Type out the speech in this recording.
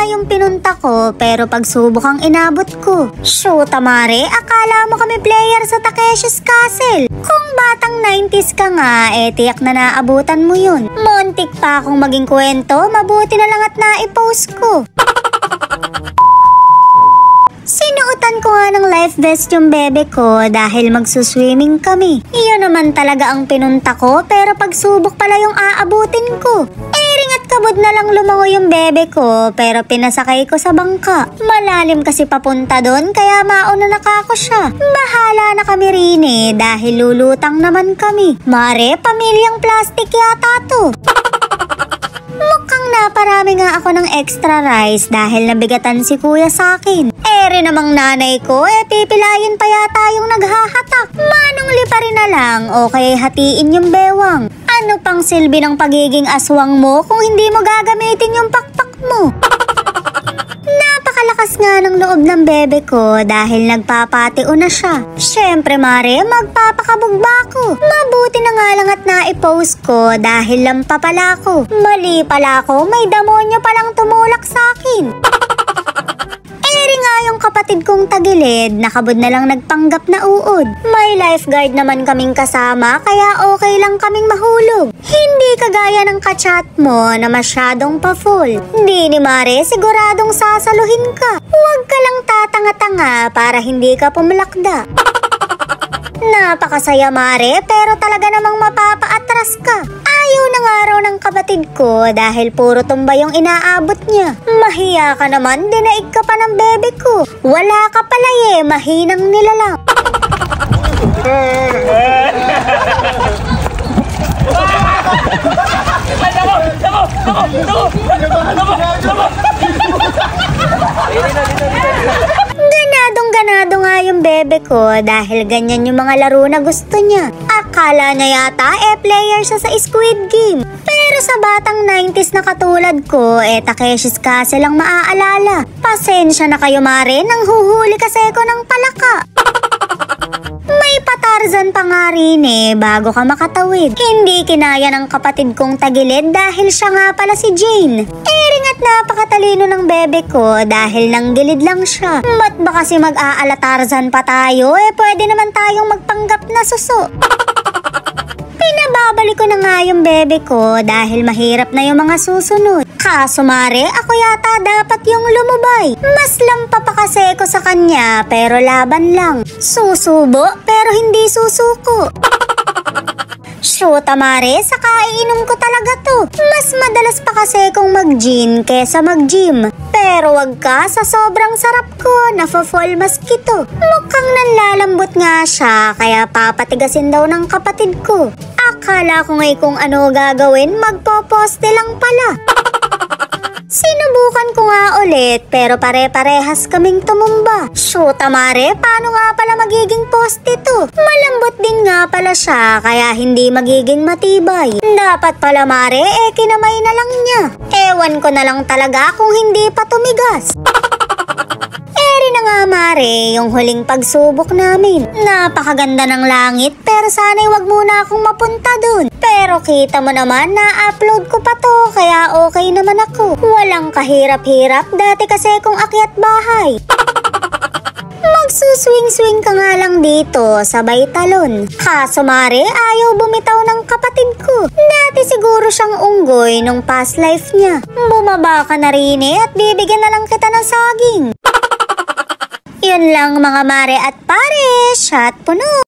nga yung pinunta ko, pero pagsubok ang inabot ko. Shoot, mare, akala mo kami player sa Takeshi's Castle. Kung batang 90s ka nga, tiyak na naabutan mo yun. Muntik pa akong maging kwento, mabuti na lang at naipost ko. Sinuotan ko nga ng life vest yung bebe ko dahil magsuswimming kami. Iyon naman talaga ang pinunta ko, pero pagsubok pala yung aabutin ko. Ring at kabod na lang lumango yung bebe ko, pero pinasakay ko sa bangka. Malalim kasi papunta doon, kaya mauna na kako siya. Bahala na kami rin dahil lulutang naman kami. Mare, pamilyang plastic yata to. Mukhang naparami nga ako ng extra rice dahil nabigatan si kuya sa akin. Rin namang nanay ko, pipilayin pa yata yung naghahatak. Manungli pa rin na lang, okay hatiin yung bewang. Ano pang silbi ng pagiging aswang mo kung hindi mo gagamitin yung pakpak mo? Napakalakas nga ng loob ng bebe ko dahil nagpapatio na siya. Syempre mare, magpapakabog ba ako? Mabuti na nga lang at naipost ko dahil lampa pala ako. Mali pala ako, may demonyo palang tumulak sa akin. Nga yung kapatid kong tagilid, nakabod na lang nagpanggap na uod. May lifeguard naman kaming kasama, kaya okay lang kaming mahulog. Hindi kagaya ng kachat mo na masyadong pa-full. Hindi ni mare, siguradong sasaluhin ka. Huwag ka lang tatanga-tanga para hindi ka pumulakda. Napakasaya mare, pero talaga namang mapapaatras ka. Ayaw na nga raw ng kapatid ko dahil puro tumba yung inaabot niya. Mahiya ka naman, dinaig ka pa ng bebe ko. Wala ka pala mahinang nilalang. Ganado nga yung bebe ko dahil ganyan yung mga laro na gusto niya. Akala niya yata player siya sa Squid Game. Pero sa batang 90s na katulad ko, Takeshi's Castle lang maaalala. Pasensya na kayo mare, nang huhuli kasi ko ng palaka. May patarzan pa nga rin bago ka makatawid. Hindi kinaya ng kapatid kong tagilid dahil siya nga pala si Jane. Ring at napakatalino ng bebe ko dahil nanggilid lang siya. Ba't ba kasi mag-aala-tarzan pa tayo? Pwede naman tayong magpanggap na suso. Pinababalik ko na nga yung bebe ko dahil mahirap na yung mga susunod. Kaso mare, ako yata dapat yung lumubay. Mas lampa pa kasi ko sa kanya pero laban lang. Susubo pero hindi susuko. Shoot, mare, sa kaiinom ko talaga to. Mas madalas pa kasi kong mag-gin kesa mag-gym. Pero wag ka, sa sobrang sarap ko, nafa-fall mosquito. Mukhang nanlalambot nga siya, kaya papatigasin daw ng kapatid ko. Akala ko ngay kung ano gagawin, magpoposte lang pala. Sinubukan ko nga ulit, pero pare-parehas kaming tumumba. Shoot, mare, paano nga pala magiging poste to? Malambot din nga pala siya, kaya hindi magiging matibay. Dapat pala mare, kinamay na lang niya. Ewan ko na lang talaga kung hindi pa tumigas. Na nga mare, yung huling pagsubok namin. Napakaganda ng langit, pero sana'y wag muna akong mapunta dun. Pero kita mo naman, na-upload ko pa to, kaya okay naman ako. Walang kahirap-hirap, dati kasi kung akyat bahay. Magsuswing-swing ka nga lang dito, sabay talon. Kaso mare, ayaw bumitaw ng kapatid ko. Dati siguro siyang unggoy nung past life niya. Bumaba ka na rin at bibigyan na lang kita ng saging. Yun lang mga mare at pare, shot puno.